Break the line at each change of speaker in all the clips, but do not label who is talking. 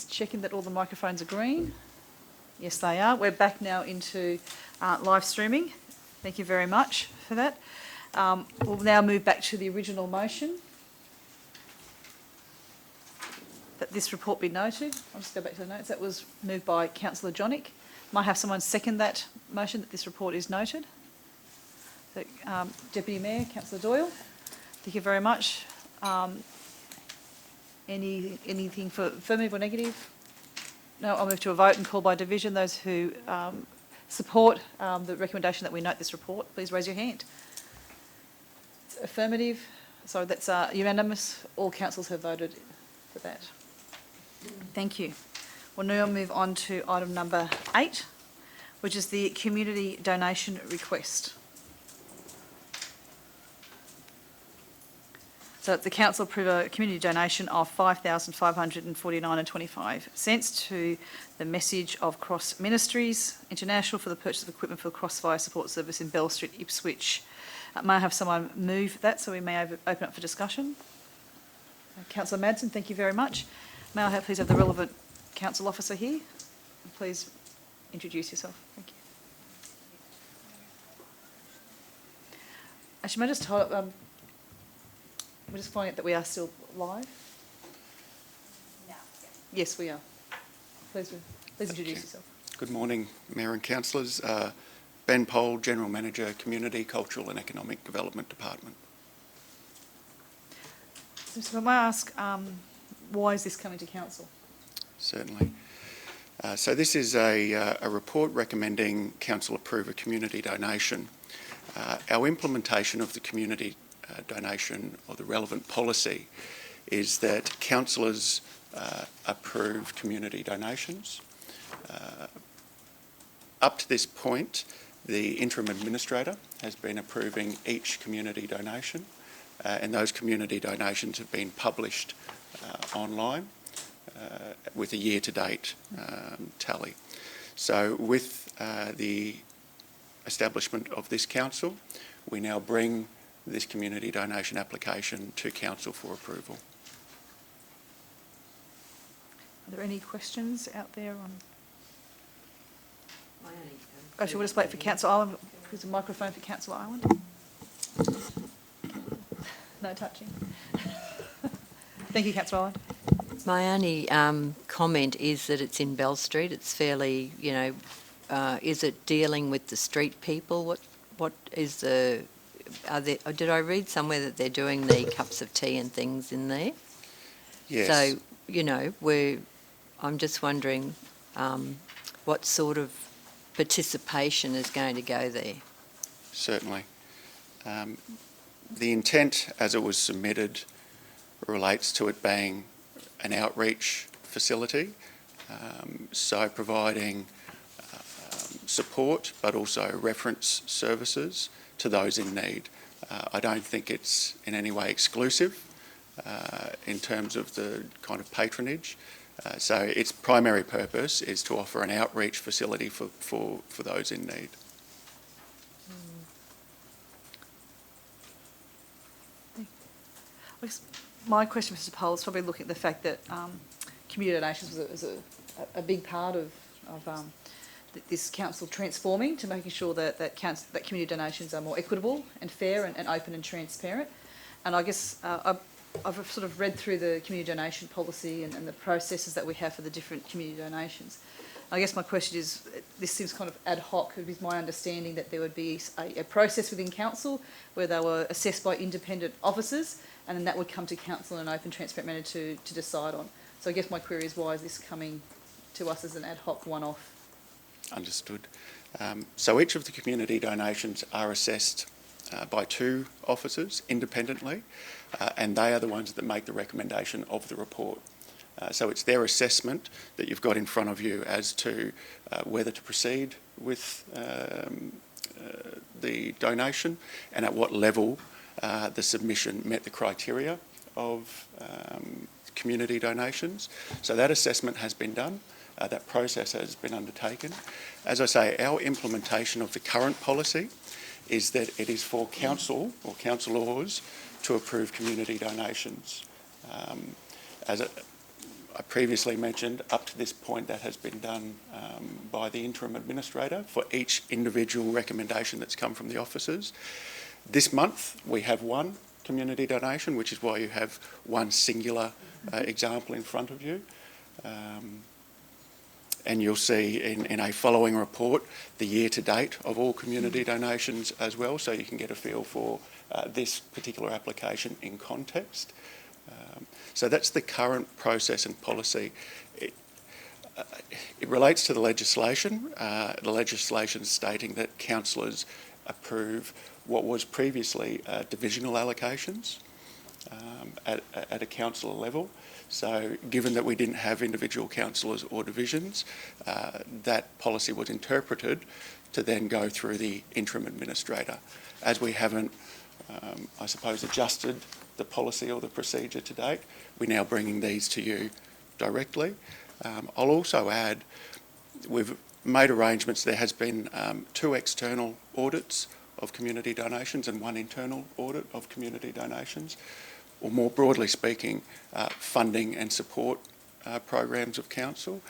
Just checking that all the microphones are green. Yes, they are. We're back now into live streaming. Thank you very much for that. We'll now move back to the original motion. That this report be noted. I'll just go back to the notes. That was moved by Councillor Johnnick. Might have someone second that motion that this report is noted. So, Deputy Mayor, Councillor Doyle. Thank you very much. Anything for affirmative or negative? No, I'll move to a vote and call by division. Those who support the recommendation that we note this report, please raise your hand. Affirmative. Sorry, that's unanimous. All councils have voted for that. Thank you. We'll now move on to item number 8, which is the community donation request. So the council approved a community donation of $5,549.25 to the Message of Cross Ministries International for the purchase of equipment for the Crossfire Support Service in Bell Street, Ipswich. May I have someone move that so we may open up for discussion? Councillor Madsen, thank you very much. May I please have the relevant council officer here? Please introduce yourself. Thank you. Actually, may I just hold up, we're just finding out that we are still live? No. Yes, we are. Please introduce yourself.
Good morning, Mayor and Councillors. Ben Pole, General Manager, Community, Cultural and Economic Development Department.
So may I ask, why is this coming to council?
Certainly. So this is a report recommending council approve a community donation. Our implementation of the community donation, or the relevant policy, is that councillors approve community donations. Up to this point, the interim administrator has been approving each community donation, and those community donations have been published online with a year-to-date tally. So with the establishment of this council, we now bring this community donation application to council for approval.
Are there any questions out there on? Actually, we'll just wait for Councillor Ireland. There's a microphone for Councillor Ireland. No touching. Thank you, Councillor Ireland.
My only comment is that it's in Bell Street. It's fairly, is it dealing with the street people? What is the? Did I read somewhere that they're doing the cups of tea and things in there?
Yes.
So I'm just wondering what sort of participation is going to go there.
Certainly. The intent, as it was submitted, relates to it being an outreach facility, so providing support but also reference services to those in need. I don't think it's in any way exclusive in terms of the kind of patronage. So its primary purpose is to offer an outreach facility for those in need.
My question, Mr. Pole, is probably looking at the fact that community donations was a big part of this council transforming to making sure that community donations are more equitable and fair and open and transparent. And I guess I've sort of read through the community donation policy and the processes that we have for the different community donations. I guess my question is, this seems kind of ad hoc. It is my understanding that there would be a process within council where they were assessed by independent officers, and then that would come to council in an open, transparent manner to decide on. So I guess my query is, why is this coming to us as an ad hoc one-off?
Understood. So each of the community donations are assessed by 2 officers independently, and they are the ones that make the recommendation of the report. So it's their assessment that you've got in front of you as to whether to proceed with the donation and at what level the submission met the criteria of community donations. So that assessment has been done. That process has been undertaken. As I say, our implementation of the current policy is that it is for council or councillors to approve community donations. I previously mentioned, up to this point that has been done by the interim administrator for each individual recommendation that's come from the officers. This month we have one community donation, which is why you have one singular example in front of you. And you'll see in a following report the year to date of all community donations as well, so you can get a feel for this particular application in context. So that's the current process and policy. It relates to the legislation stating that councillors approve what was previously divisional allocations at a council level. So given that we didn't have individual councillors or divisions, that policy was interpreted to then go through the interim administrator. As we haven't, I suppose, adjusted the policy or the procedure to date, we're now bringing these to you directly. I'll also add, we've made arrangements. There has been 2 external audits of community donations and 1 internal audit of community donations, or more broadly speaking, funding and support programs of council.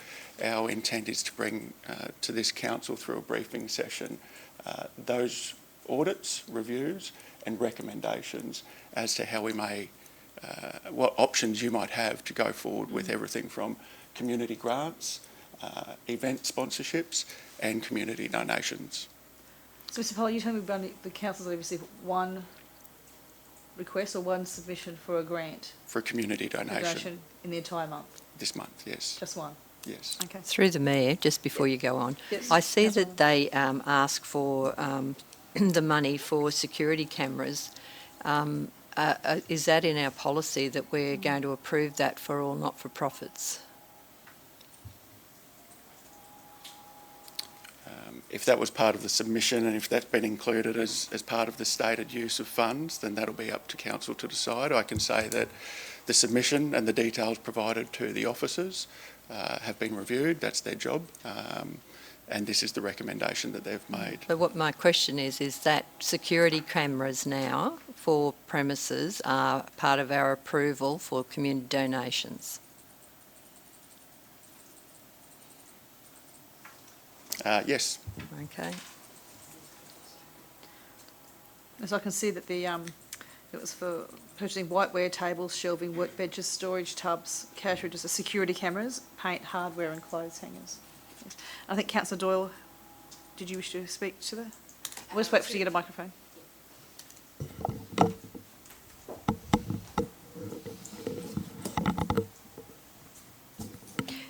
Our intent is to bring to this council through a briefing session those audits, reviews and recommendations as to how we may, what options you might have to go forward with everything from community grants, event sponsorships and community donations.
So, Mr. Powell, you told me the council's only received 1 request or 1 submission for a grant?
For a community donation.
In the entire month?
This month, yes.
Just 1?
Yes.
Okay.
Through the Mayor, just before you go on,
Yes,
I see
Councillor.
that they ask for the money for security cameras. Is that in our policy that we're going to approve that for all not-for-profits?
If that was part of the submission and if that's been included as part of the stated use of funds, then that'll be up to council to decide. I can say that the submission and the details provided to the officers have been reviewed. That's their job. And this is the recommendation that they've made.
But what my question is that security cameras now for premises are part of our approval for community donations?
Yes.
Okay.
As I can see that it was for purchasing whiteware, tables, shelving, workbenches, storage tubs, cash registers, security cameras, paint, hardware and clothes hangers. Yes. I think Councillor Doyle, did you wish to speak to that? We'll just wait for you to get a microphone.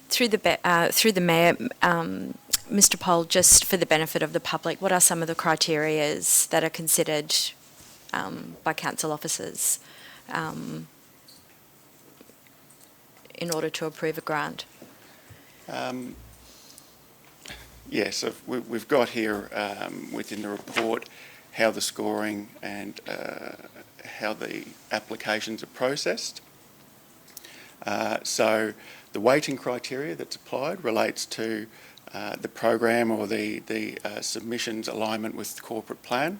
Through the Mayor, Mr. Poll, just for the benefit of the public, what are some of the criterias that are considered by council officers in order to approve a grant?
Yes, so we've got here within the report how the scoring and how the applications are processed. So the weighting criteria that's applied relates to the program or the submission's alignment with the corporate plan,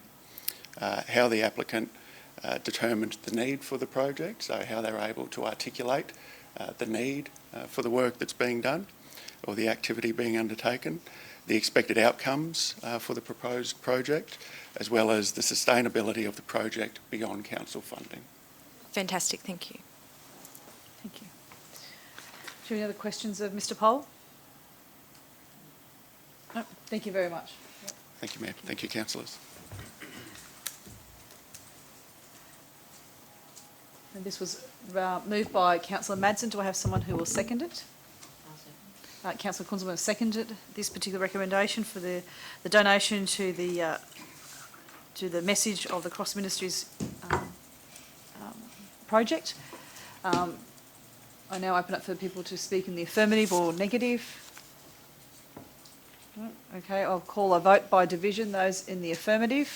how the applicant determined the need for the project, so how they're able to articulate the need for the work that's being done or the activity being undertaken, the expected outcomes for the proposed project, as well as the sustainability of the project beyond council funding.
Fantastic, thank you.
Thank you. Do you have any other questions of Mr. Poll? No, thank you very much.
Thank you, Mayor. Thank you, councillors.
And this was moved by Councillor Madsen. Do I have someone who will second it? Councillor Kunzelman seconded this particular recommendation for the donation to the message of the Cross Ministries project. I now open up for people to speak in the affirmative or negative. Okay, I'll call a vote by division. Those in the affirmative.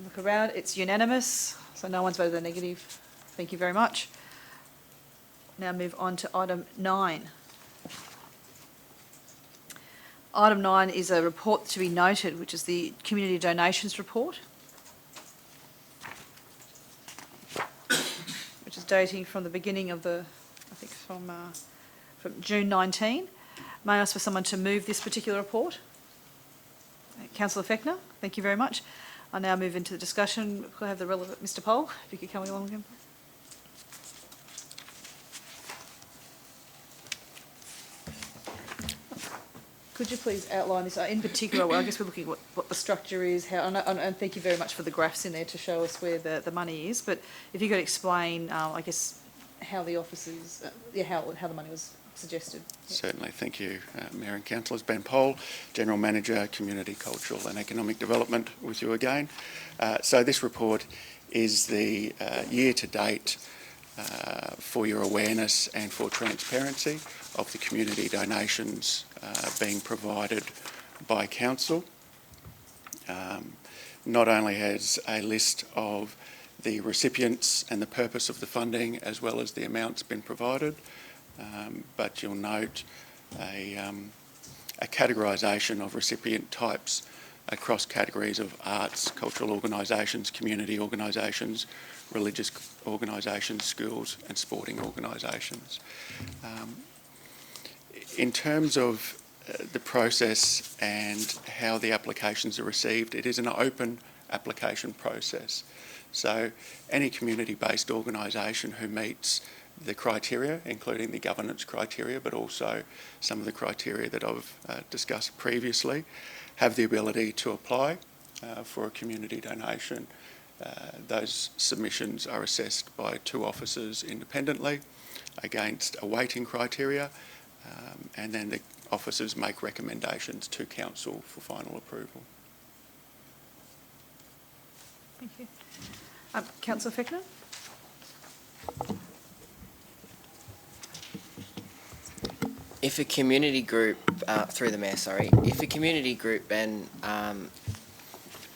Look around, it's unanimous, so no one's voted the negative. Thank you very much. Now move on to item 9. Item 9 is a report to be noted, which is the community donations report, which is dating from the beginning of the I think from June 19. May I ask for someone to move this particular report? Councillor Fechner, thank you very much. I now move into the discussion. Could I have the relevant Mr. Poll, if you could come along again? Could you please outline this? In particular, well, I guess we're looking at what the structure is, how, and thank you very much for the graphs in there to show us where the money is. But if you could explain, I guess, how the offices, how the money was suggested.
Certainly, thank you, Mayor and Councillors. Ben Poll, General Manager, Community, Cultural and Economic Development, with you again. So this report is the year-to-date, for your awareness and for transparency of the community donations being provided by Council. Not only has a list of the recipients and the purpose of the funding as well as the amounts been provided, but you'll note a categorisation of recipient types across categories of arts, cultural organisations, community organisations, religious organisations, schools and sporting organisations. In terms of the process and how the applications are received, it is an open application process. So any community-based organisation who meets the criteria, including the governance criteria, but also some of the criteria that I've discussed previously, have the ability to apply for a community donation. Those submissions are assessed by 2 officers independently against a weighting criteria, and then the officers make recommendations to Council for final approval.
Thank you. Councillor Fechner?
If a community group, through the Mayor, sorry, if a community group and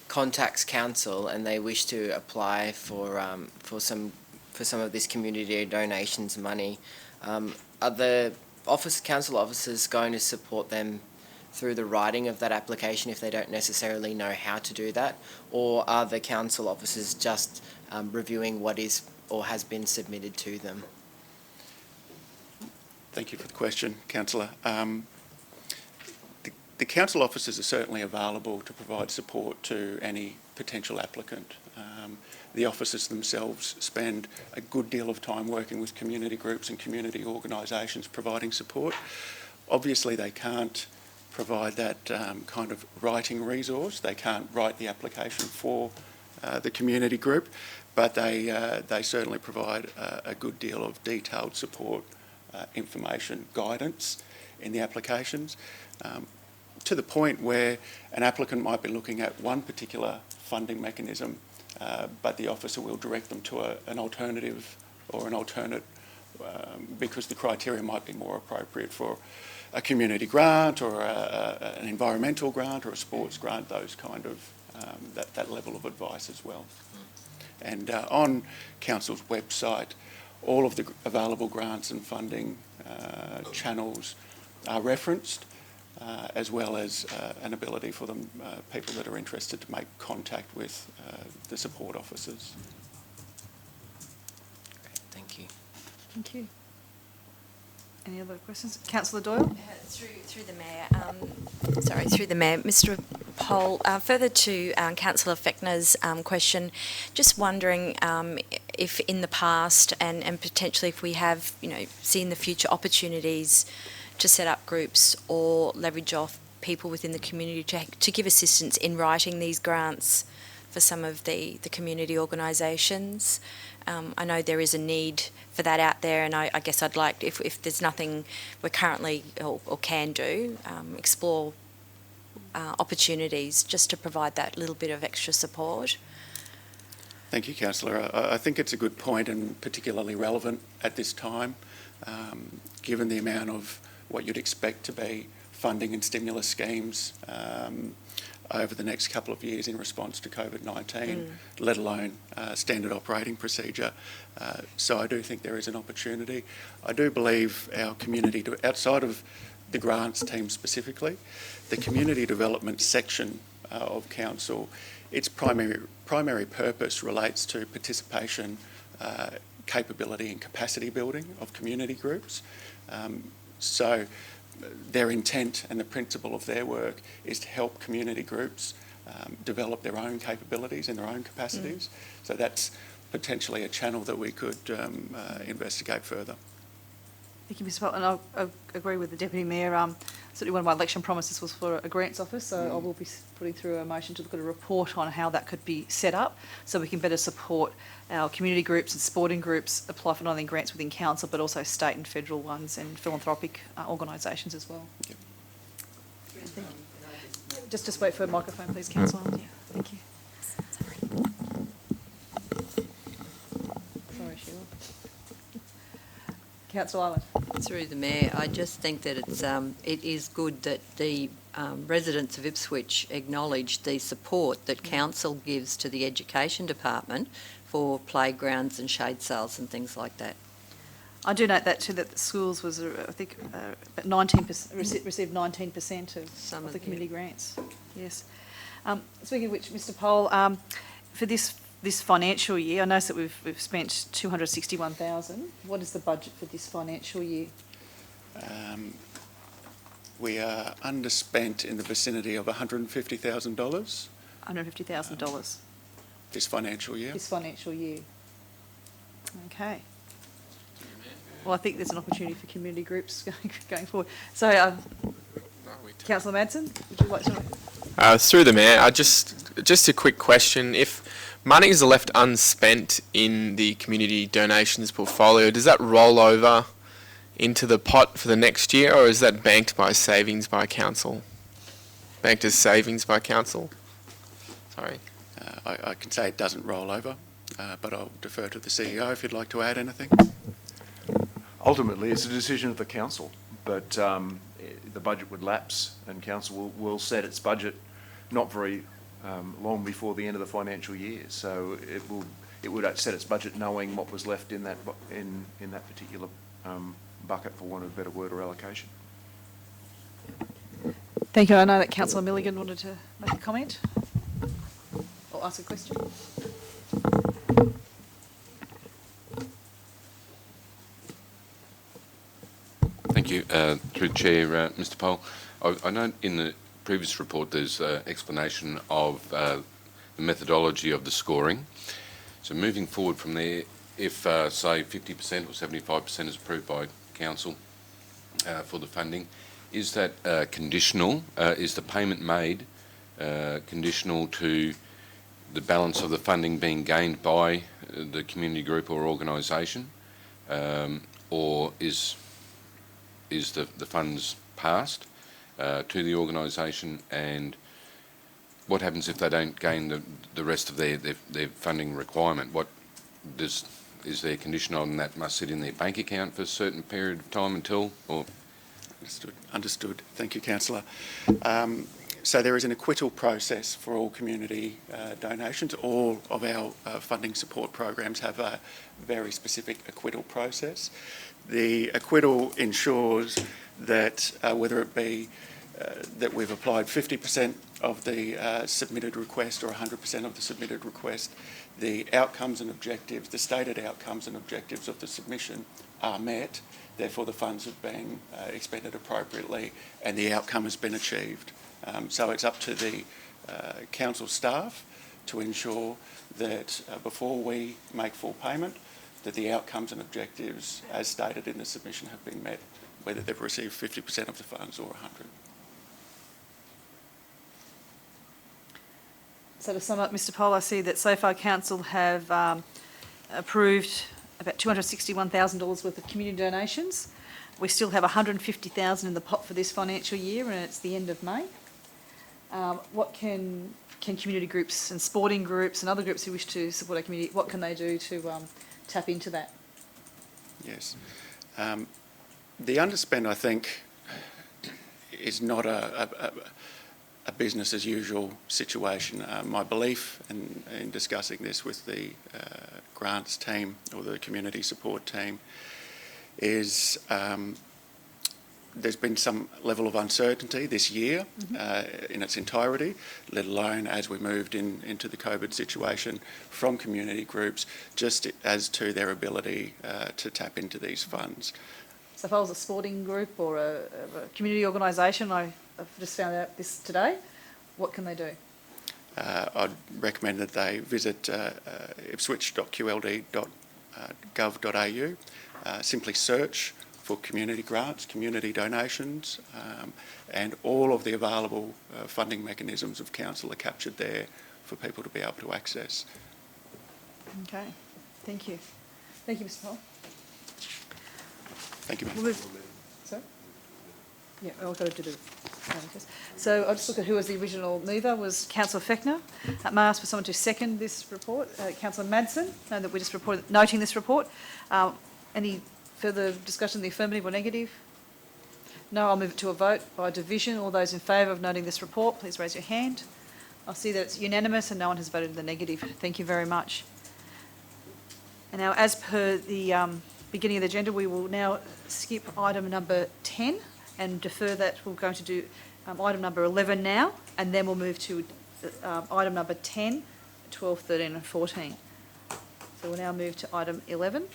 contacts Council and they wish to apply for some of this community donations money, are the Council officers going to support them through the writing of that application if they don't necessarily know how to do that, or are the Council officers just reviewing what is or has been submitted to them?
Thank you for the question, Councillor. The Council officers are certainly available to provide support to any potential applicant. The officers themselves spend a good deal of time working with community groups and community organisations providing support. Obviously, they can't provide that kind of writing resource. They can't write the application for the community group, but they certainly provide a good deal of detailed support, information, guidance in the applications, to the point where an applicant might be looking at one particular funding mechanism, but the officer will direct them to an alternative or an alternate because the criteria might be more appropriate for a community grant or an environmental grant or a sports grant, those kind of, that level of advice as well. And on Council's website, all of the available grants and funding channels are referenced, as well as an ability for them, people that are interested, to make contact with the support officers.
Great, thank you.
Thank you. Any other questions? Councillor Doyle?
Through the Mayor, through the Mayor, Mr. Poll, further to Councillor Fechner's question, just wondering if in the past and potentially if we have, seen the future opportunities to set up groups or leverage off people within the community to give assistance in writing these grants for some of the community organisations. I know there is a need for that out there, and I guess I'd like, if there's nothing we're currently or can do, explore opportunities just to provide that little bit of extra support.
Thank you, Councillor. I think it's a good point and particularly relevant at this time, given the amount of what you'd expect to be funding and stimulus schemes over the next couple of years in response to COVID-19, let alone standard operating procedure. So I do think there is an opportunity. I do believe our community, outside of the grants team specifically, the community development section of Council, its primary purpose relates to participation, capability and capacity building of community groups. So their intent and the principle of their work is to help community groups develop their own capabilities and their own capacities. So that's potentially a channel that we could investigate further.
Thank you, Mr. Pelt, and I agree with the Deputy Mayor. Certainly one of my election promises was for a grants office, so I will be putting through a motion to look at a report on how that could be set up so we can better support our community groups and sporting groups apply for not only grants within council but also state and federal ones and philanthropic organisations as well.
Yep.
Thank you. Just wait for a microphone, please, Councillor. Yeah, thank you. Sorry, Sheila. Councillor Island.
Through the Mayor, I just think that it is good that the residents of Ipswich acknowledge the support that council gives to the education department for playgrounds and shade sails and things like that.
I do note that too, that the schools was, I think, about 19%, received 19% of the community grants. Yes. Speaking of which, Mr. Pole, for this financial year, I notice that we've spent $261,000. What is the budget for this financial year?
We are underspent in the vicinity of $150,000.
$150,000
This financial year.
this financial year. Okay. Well, I think there's an opportunity for community groups going forward. So, Councillor Madsen, would you like to?
Through the Mayor, just a quick question. If monies are left unspent in the community donations portfolio, does that roll over into the pot for the next year, or is that banked by savings by council? Banked as savings by council? Sorry.
I can say it doesn't roll over, but I'll defer to the CEO if you'd like to add anything.
Ultimately, it's a decision of the council, but the budget would lapse and council will set its budget not very long before the end of the financial year. So it would set its budget knowing what was left in that particular bucket, for want of a better word, or allocation.
Thank you. I know that Councillor Milligan wanted to make a comment or ask a question.
Thank you. Through Chair, Mr. Pole, I know in the previous report there's explanation of the methodology of the scoring. So moving forward from there, if say 50% or 75% is approved by council for the funding, is that conditional? Is the payment made conditional to the balance of the funding being gained by the community group or organisation, or is the funds passed to the organisation, and what happens if they don't gain the rest of their funding requirement? Is there a condition on that must sit in their bank account for a certain period of time until, or?
Understood. Thank you, Councillor. So there is an acquittal process for all community donations. All of our funding support programs have a very specific acquittal process. The acquittal ensures that whether it be that we've applied 50% of the submitted request or 100% of the submitted request, the outcomes and objectives, the stated outcomes and objectives of the submission are met. Therefore, the funds have been expended appropriately and the outcome has been achieved. So it's up to the council staff to ensure that before we make full payment, that the outcomes and objectives as stated in the submission have been met, whether they've received 50% of the funds or 100.
So to sum up, Mr. Pole, I see that so far council have approved about $261,000 worth of community donations. We still have $150,000 in the pot for this financial year, and it's the end of May. What can community groups and sporting groups and other groups who wish to support our community, what can they do to tap into that?
Yes. The underspend, I think, is not a business as usual situation. My belief in discussing this with the grants team or the community support team is there's been some level of uncertainty this year in its entirety, let alone as we moved into the COVID situation from community groups, just as to their ability to tap into these funds.
So if I was a sporting group or a community organisation, I've just found out this today, what can they do?
I'd recommend that they visit ipswich.qld.gov.au, simply search for community grants, community donations, and all of the available funding mechanisms of council are captured there for people to be able to access.
Okay, thank you. Thank you, Mr Powell.
Thank you,
We'll
Mayor.
move. Sorry? Yeah, I've got to do the... So I'll just look at who was the original mover, was Councillor Fechner. May I ask for someone to second this report? Councillor Madsen, that we just reported, noting this report. Any further discussion, the affirmative or negative? No, I'll move it to a vote by division. All those in favour of noting this report, please raise your hand. I see that it's unanimous and no one has voted in the negative. Thank you very much. And now, as per the beginning of the agenda, we will now skip item number 10 and defer that. We're going to do item number 11 now, and then we'll move to item number 10, 12, 13 and 14. So we'll now move to item 11,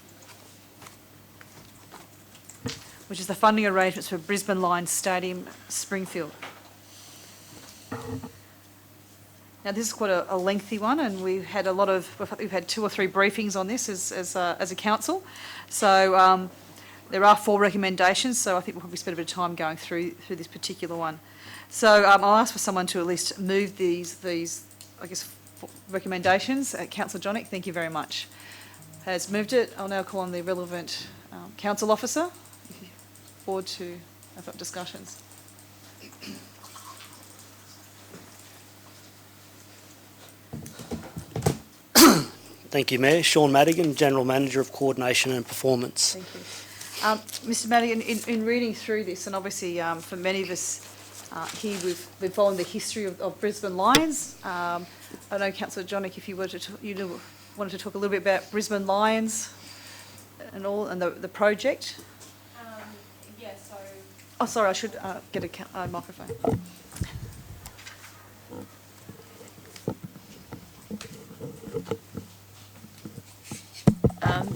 which is the funding arrangements for Brisbane Lions Stadium, Springfield. Now, this is quite a lengthy one, and we've had we've had 2 or 3 briefings on this as a council. So there are 4 recommendations, so I think we'll probably spend a bit of time going through this particular one. So I'll ask for someone to at least move these I guess, recommendations. Councillor Jonick, thank you very much. Has moved it. I'll now call on the relevant council officer forward to have up discussions.
Thank you, Mayor. Sean Madigan, General Manager of Coordination and Performance.
Thank you. Mr Madigan, in reading through this, and obviously for many of us here, we've been following the history of Brisbane Lions. I know, Councillor Jonick, if you wanted to talk a little bit about Brisbane Lions and the project.
Yeah, so...
Oh, sorry, I should get a microphone.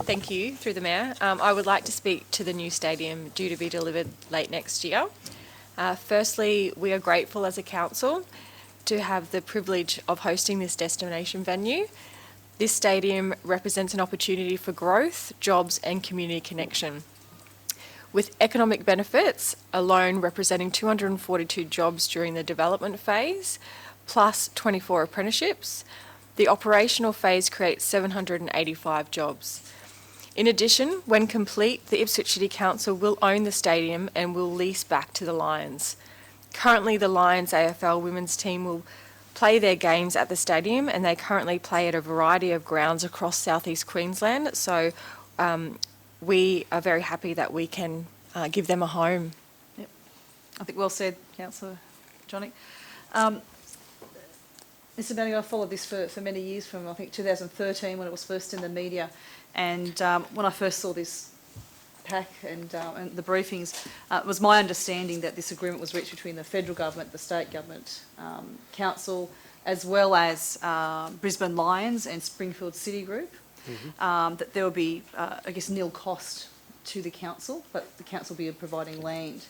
Thank you, through the Mayor. I would like to speak to the new stadium due to be delivered late next year. Firstly, we are grateful as a council to have the privilege of hosting this destination venue. This stadium represents an opportunity for growth, jobs and community connection. With economic benefits alone representing 242 jobs during the development phase, plus 24 apprenticeships, the operational phase creates 785 jobs. In addition, when complete, the Ipswich City Council will own the stadium and will lease back to the Lions. Currently, the Lions AFL women's team will play their games at the stadium, and they currently play at a variety of grounds across southeast Queensland. So we are very happy that we can give them a home.
Yep. I think well said, Councillor Jonick. Mr Madigan, I followed this for many years, from I think 2013 when it was first in the media, and when I first saw this pack and the briefings, it was my understanding that this agreement was reached between the federal government, the state government, council, as well as Brisbane Lions and Springfield City Group, that there will be, I guess, nil cost to the council, but the council will be providing land.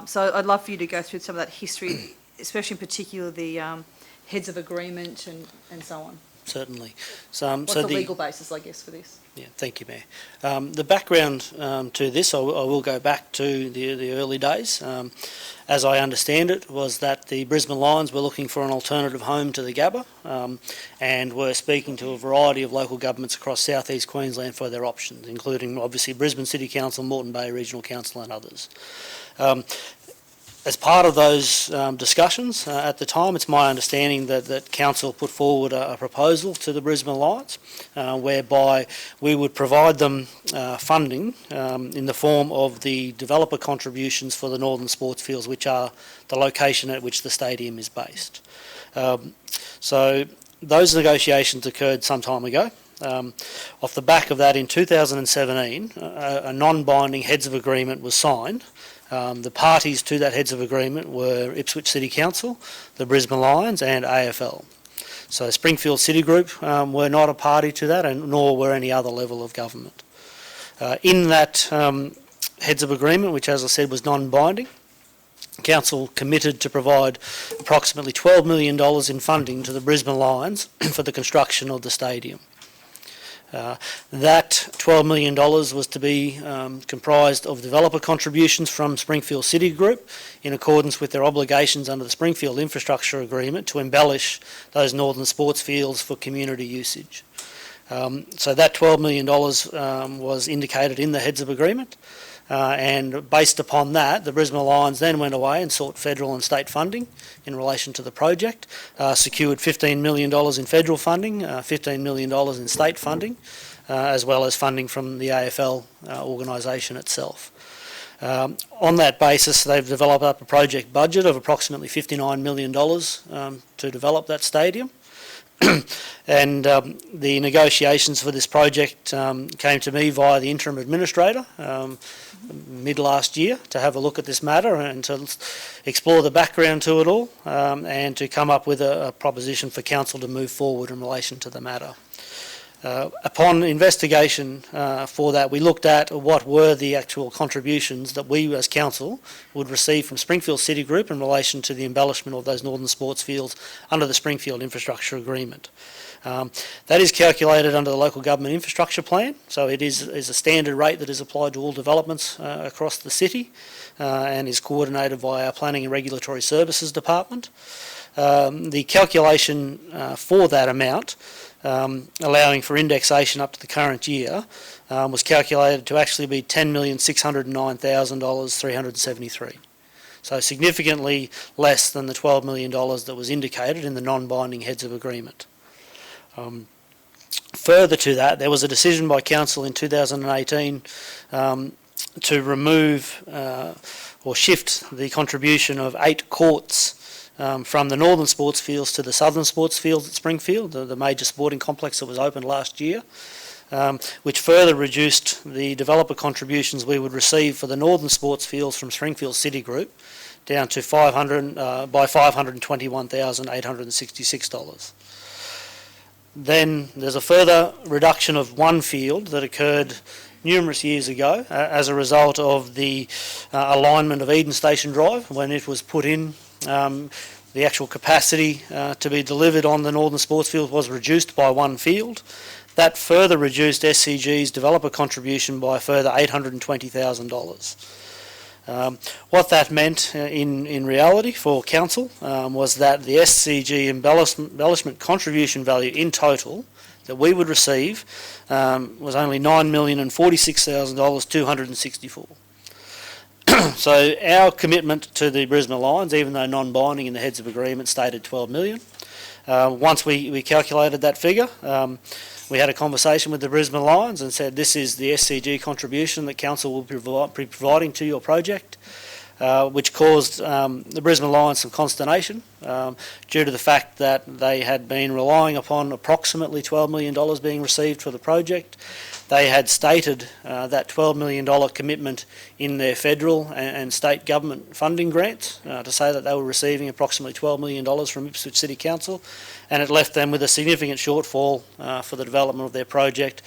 So I'd love for you to go through some of that history, especially in particular the heads of agreement and so on.
Certainly.
What's the legal basis, I guess, for this?
Yeah, thank you, Mayor. The background to this, I will go back to the early days. As I understand it, was that the Brisbane Lions were looking for an alternative home to the Gabba, and were speaking to a variety of local governments across southeast Queensland for their options, including obviously Brisbane City Council, Moreton Bay Regional Council and others. As part of those discussions at the time, it's my understanding that Council put forward a proposal to the Brisbane Lions whereby we would provide them funding in the form of the developer contributions for the Northern Sports Fields, which are the location at which the stadium is based. So those negotiations occurred some time ago. Off the back of that, in 2017, a non-binding heads of agreement was signed The parties to that heads of agreement were Ipswich City Council, the Brisbane Lions and AFL. So Springfield City Group were not a party to that, and nor were any other level of government. In that heads of agreement, which as I said was non-binding, Council committed to provide approximately $12 million in funding to the Brisbane Lions for the construction of the stadium. That $12 million was to be comprised of developer contributions from Springfield City Group in accordance with their obligations under the Springfield Infrastructure Agreement to embellish those northern sports fields for community usage. So that $12 million was indicated in the heads of agreement. And based upon that, the Brisbane Lions then went away and sought federal and state funding in relation to the project, secured $15 million in federal funding, $15 million in state funding, as well as funding from the AFL organisation itself. On that basis, they've developed up a project budget of approximately $59 million to develop that stadium. And the negotiations for this project came to me via the interim administrator mid last year to have a look at this matter and to explore the background to it all and to come up with a proposition for council to move forward in relation to the matter. Upon investigation for that, we looked at what were the actual contributions that we as council would receive from Springfield City Group in relation to the embellishment of those northern sports fields under the Springfield Infrastructure Agreement. That is calculated under the Local Government Infrastructure Plan, so it is a standard rate that is applied to all developments across the city and is coordinated by our Planning and Regulatory Services Department. The calculation for that amount, allowing for indexation up to the current year, was calculated to actually be $10,609,373. So significantly less than the $12 million that was indicated in the non-binding heads of agreement. Further to that, there was a decision by Council in 2018 to remove or shift the contribution of 8 courts from the northern sports fields to the southern sports fields at Springfield, the major sporting complex that was opened last year, which further reduced the developer contributions we would receive for the northern sports fields from Springfield City Group down to $521,866. Then there's a further reduction of one field that occurred numerous years ago as a result of the alignment of Eden Station Drive when it was put in. The actual capacity to be delivered on the northern sports field was reduced by one field. That further reduced SCG's developer contribution by a further $820,000. What that meant in reality for council was that the SCG embellishment contribution value in total that we would receive was only $9,046,264. So our commitment to the Brisbane Lions, even though non-binding in the heads of agreement, stated $12 million. Once we calculated that figure, we had a conversation with the Brisbane Lions and said this is the SCG contribution that council will be providing to your project, which caused the Brisbane Lions some consternation due to the fact that they had been relying upon approximately $12 million being received for the project. They had stated that $12 million commitment in their federal and state government funding grants to say that they were receiving approximately $12 million from Ipswich City Council, and it left them with a significant shortfall for the development of their project,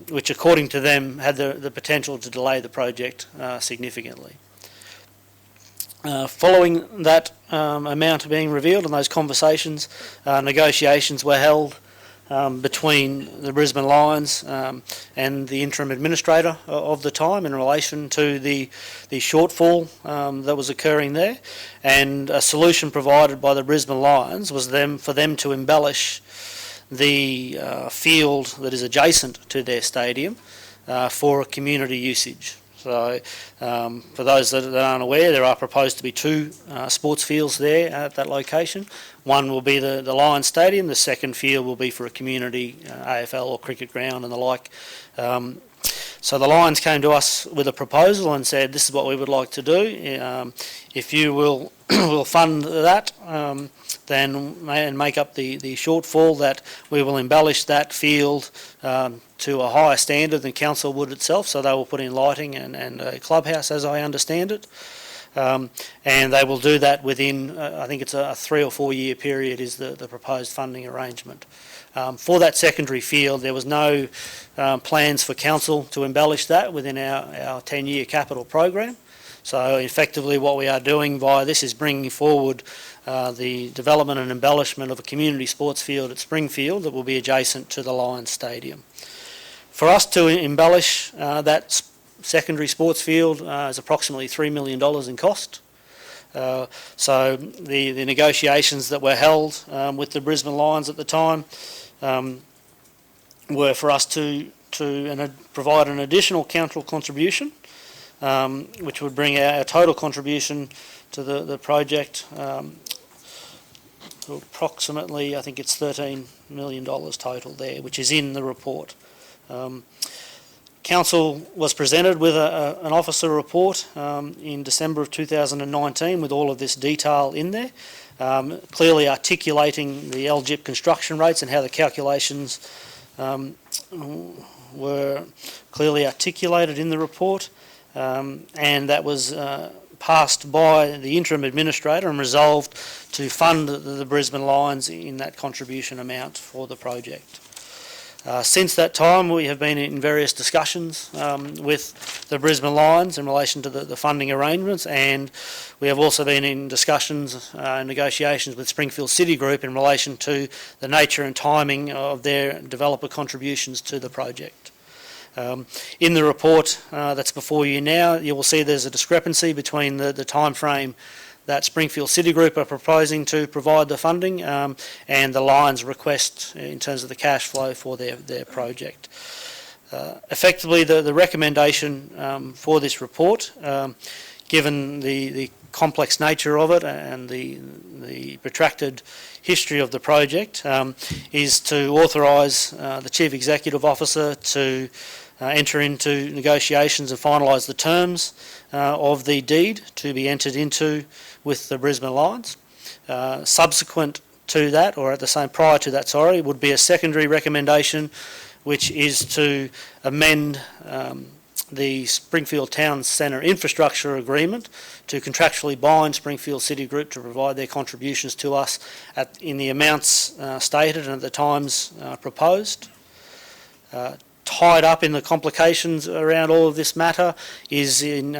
which according to them had the potential to delay the project significantly. Following that amount being revealed and those conversations, negotiations were held between the Brisbane Lions and the interim administrator of the time in relation to the shortfall that was occurring there, and a solution provided by the Brisbane Lions was for them to embellish the field that is adjacent to their stadium for community usage. So for those that aren't aware, there are proposed to be 2 sports fields there at that location. One will be the Lions Stadium, the second field will be for a community AFL or cricket ground and the like So the Lions came to us with a proposal and said, this is what we would like to do. If you will fund that, and make up the shortfall, that we will embellish that field to a higher standard than council would itself. So they will put in lighting and a clubhouse, as I understand it. And they will do that within, I think it's a 3 or 4 year period is the proposed funding arrangement. For that secondary field, there was no plans for council to embellish that within our 10-year capital program. So effectively what we are doing via this is bringing forward the development and embellishment of a community sports field at Springfield that will be adjacent to the Lions Stadium. For us to embellish that secondary sports field is approximately $3 million in cost. So the negotiations that were held with the Brisbane Lions at the time were for us to provide an additional council contribution, which would bring our total contribution to the project to approximately, I think it's $13 million total there, which is in the report. Council was presented with an officer report in December of 2019 with all of this detail in there, clearly articulating the LGIP construction rates and how the calculations were clearly articulated in the report, and that was passed by the interim administrator and resolved to fund the Brisbane Lions in that contribution amount for the project. Since that time, we have been in various discussions with the Brisbane Lions in relation to the funding arrangements, and we have also been in discussions and negotiations with Springfield City Group in relation to the nature and timing of their developer contributions to the project. In the report that's before you now, you will see there's a discrepancy between the time frame that Springfield City Group are proposing to provide the funding and the Lions' request in terms of the cash flow for their project. Effectively, the recommendation for this report, given the complex nature of it and the protracted history of the project, is to authorise the Chief Executive Officer to enter into negotiations and finalise the terms of the deed to be entered into with the Brisbane Lions. Subsequent to that, or prior to that, would be a secondary recommendation, which is to amend the Springfield Town Centre Infrastructure Agreement to contractually bind Springfield City Group to provide their contributions to us in the amounts stated and at the times proposed. Tied up in the complications around all of this matter is in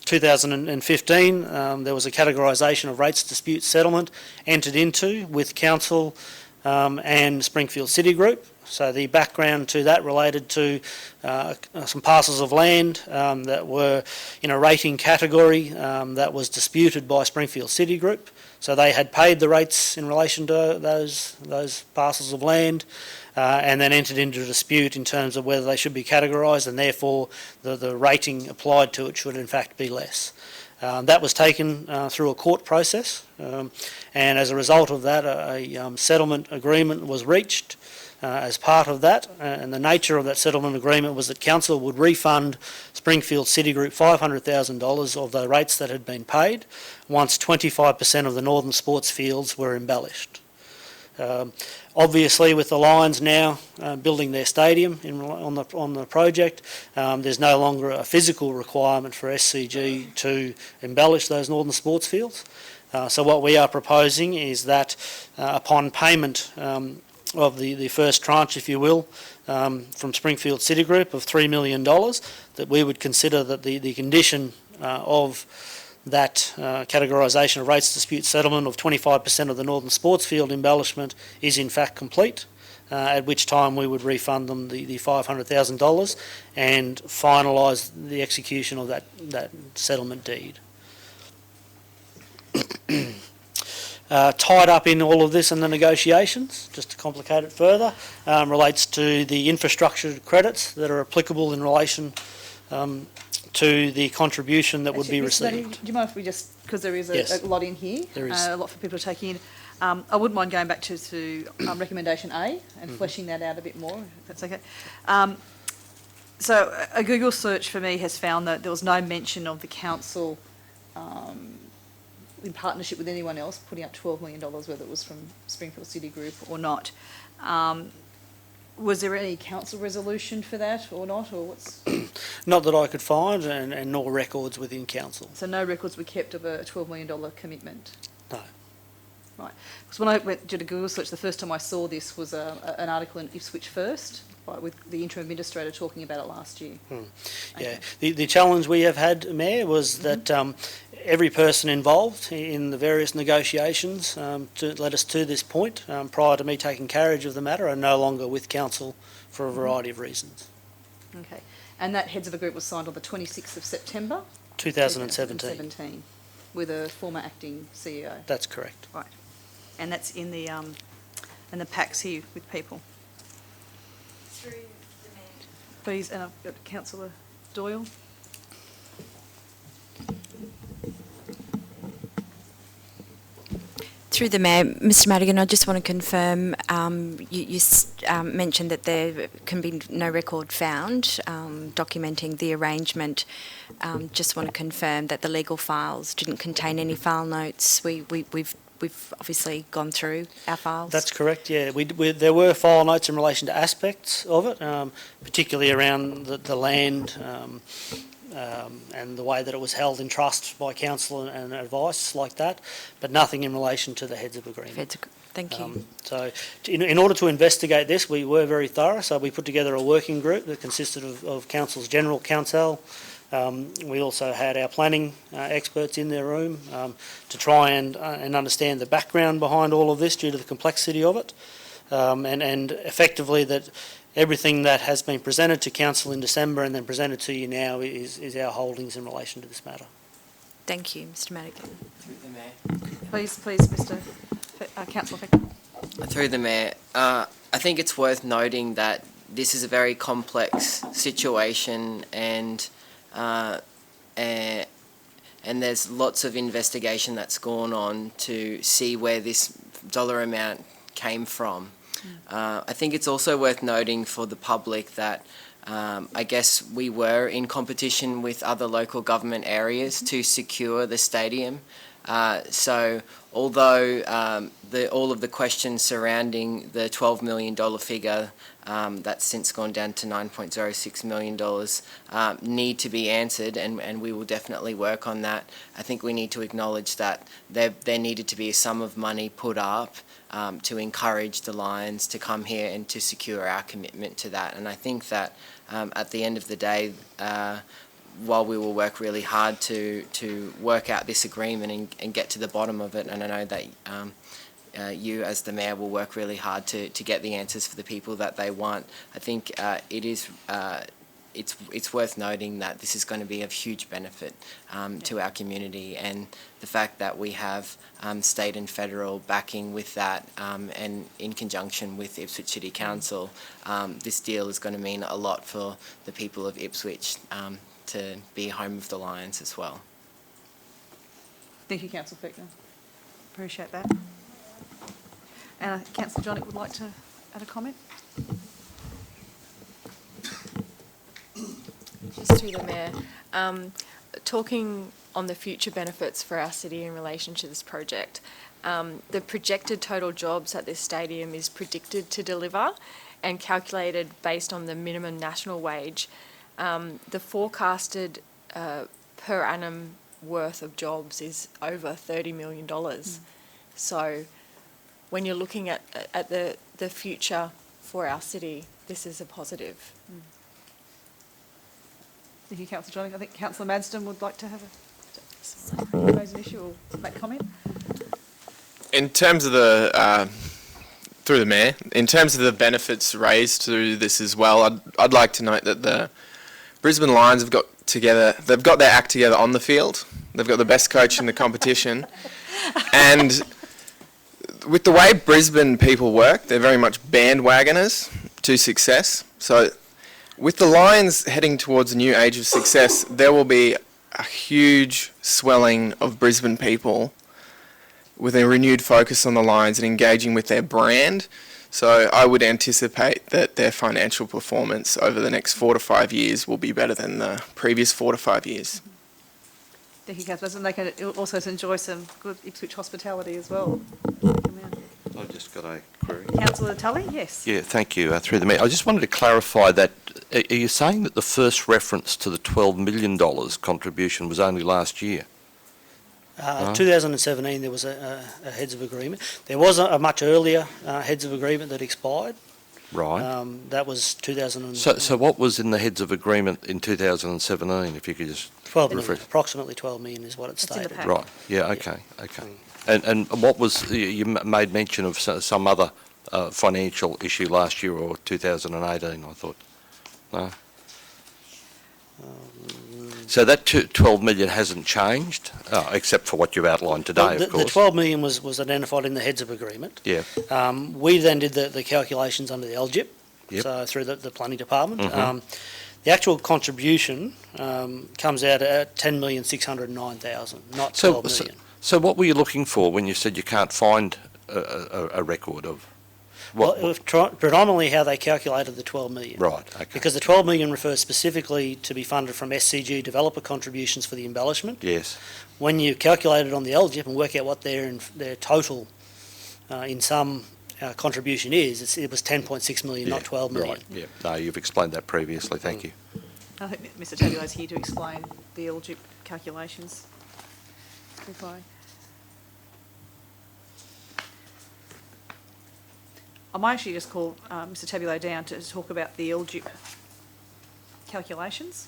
2015 there was a categorisation of rates dispute settlement entered into with Council and Springfield City Group. So the background to that related to some parcels of land that were in a rating category that was disputed by Springfield City Group. So they had paid the rates in relation to those parcels of land and then entered into a dispute in terms of whether they should be categorised, and therefore the rating applied to it should in fact be less. That was taken through a court process, and as a result of that a settlement agreement was reached as part of that, and the nature of that settlement agreement was that Council would refund Springfield City Group $500,000 of the rates that had been paid once 25% of the northern sports fields were embellished. Obviously, with the Lions now building their stadium on the project, there's no longer a physical requirement for SCG to embellish those northern sports fields. So what we are proposing is that upon payment of the first tranche, if you will, from Springfield City Group of $3 million, that we would consider that the condition of that categorisation of rates dispute settlement of 25% of the northern sports field embellishment is in fact complete, at which time we would refund them the $500,000 and finalise the execution of that settlement deed. Tied up in all of this and the negotiations, just to complicate it further, relates to the infrastructure credits that are applicable in relation to the contribution that would be received.
Do you mind if we just, because there is
Yes.
a lot in here,
There is.
a lot for people to take in. I wouldn't mind going back to recommendation A and fleshing that out a bit more, if that's okay. So a Google search for me has found that there was no mention of the council in partnership with anyone else putting up $12 million, whether it was from Springfield City Group or not. Was there any council resolution for that or not, or what's?
Not that I could find, and nor records within council.
So no records were kept of a $12 million commitment?
No.
Right. Because when I did a Google search, the first time I saw this was an article in Ipswich First, with the interim administrator talking about it last year.
Yeah. The challenge we have had, Mayor, was that every person involved in the various negotiations to led us to this point, prior to me taking carriage of the matter, are no longer with council for a variety of reasons.
Okay. And that heads of agreement was signed on the 26th of September?
2017.
With a former acting CEO?
That's correct.
Right. And that's in the packs here with people?
Through the Mayor.
Please, and I've got Councillor Doyle.
Through the Mayor, Mr Madigan, I just want to confirm, you mentioned that there can be no record found documenting the arrangement. Just want to confirm that the legal files didn't contain any file notes. We've obviously gone through our files.
That's correct, yeah. There were file notes in relation to aspects of it, particularly around the land and the way that it was held in trust by council and advice like that, but nothing in relation to the heads of agreement.
Thank you.
So in order to investigate this, we were very thorough, so we put together a working group that consisted of council's general counsel. We also had our planning experts in their room to try and understand the background behind all of this due to the complexity of it, and effectively that everything that has been presented to council in December and then presented to you now is our holdings in relation to this matter.
Thank you, Mr Madigan.
Through the Mayor.
Please, Mr. Councillor Feckner.
Through the Mayor, I think it's worth noting that this is a very complex situation, and there's lots of investigation that's gone on to see where this dollar amount came from. I think it's also worth noting for the public that I guess we were in competition with other local government areas to secure the stadium. So although all of the questions surrounding the $12 million figure that's since gone down to $9.06 million need to be answered, and we will definitely work on that. I think we need to acknowledge that there needed to be a sum of money put up to encourage the Lions to come here and to secure our commitment to that. And I think that at the end of the day, while we will work really hard to work out this agreement and get to the bottom of it, and I know that you as the Mayor will work really hard to get the answers for the people that they want, I think it's worth noting that this is going to be of huge benefit to our community, and the fact that we have state and federal backing with that, and in conjunction with Ipswich City Council, this deal is going to mean a lot for the people of Ipswich to be home of the Lions as well.
Thank you, Councillor Feckner. Appreciate that. And Councillor Johnnick would like to add a comment?
Just through the Mayor, talking on the future benefits for our city in relation to this project, the projected total jobs that this stadium is predicted to deliver and calculated based on the minimum national wage, the forecasted per annum worth of jobs is over $30 million. So when you're looking at the future for our city, this is a positive.
Thank you, Councillor Johnnick. I think Councillor Madsden would like to raise an issue or make comment.
In terms of through the Mayor, in terms of the benefits raised through this as well, I'd like to note that the Brisbane Lions have got their act together on the field. They've got the best coach in the competition. And with the way Brisbane people work, they're very much bandwagoners to success. So with the Lions heading towards a new age of success, there will be a huge swelling of Brisbane people with a renewed focus on the Lions and engaging with their brand. So I would anticipate that their financial performance over the next 4 to 5 years will be better than the previous 4 to 5 years.
Thank you, Councillors, and they can also enjoy some good Ipswich hospitality as well.
I've just got a query.
Councillor Tully, yes.
Yeah, thank you. Through the mayor, I just wanted to clarify that. Are you saying that the first reference to the $12 million contribution was only last year?
2017 there was a heads of agreement. There was a much earlier heads of agreement that expired.
Right.
That was 2000.
So what was in the heads of agreement in 2017, if you could just
12 million,
refresh?
approximately 12 million is what it
It's in the
stated.
pack.
Right, yeah, okay. And what was, you made mention of some other financial issue last year or 2018, I thought. No? So that 12 million hasn't changed, except for what you've outlined today,
The
of course.
12 million was identified in the heads of agreement.
Yeah.
We then did the calculations under the LGIP,
Yep.
so through the planning department.
Mhm.
The actual contribution comes out at 10,609,000, not 12 million.
So what were you looking for when you said you can't find a record of?
Well, it was predominantly how they calculated the 12 million.
Right, okay.
Because the 12 million refers specifically to be funded from SCG developer contributions for the embellishment.
Yes.
When you calculate it on the LGIP and work out what their total in some contribution is, it was 10.6 million, not 12 million.
Right, yeah. No, you've explained that previously, thank you.
I think Mr Tabulo is here to explain the LGIP calculations. I might actually just call Mr Tabulo down to talk about the LGIP calculations.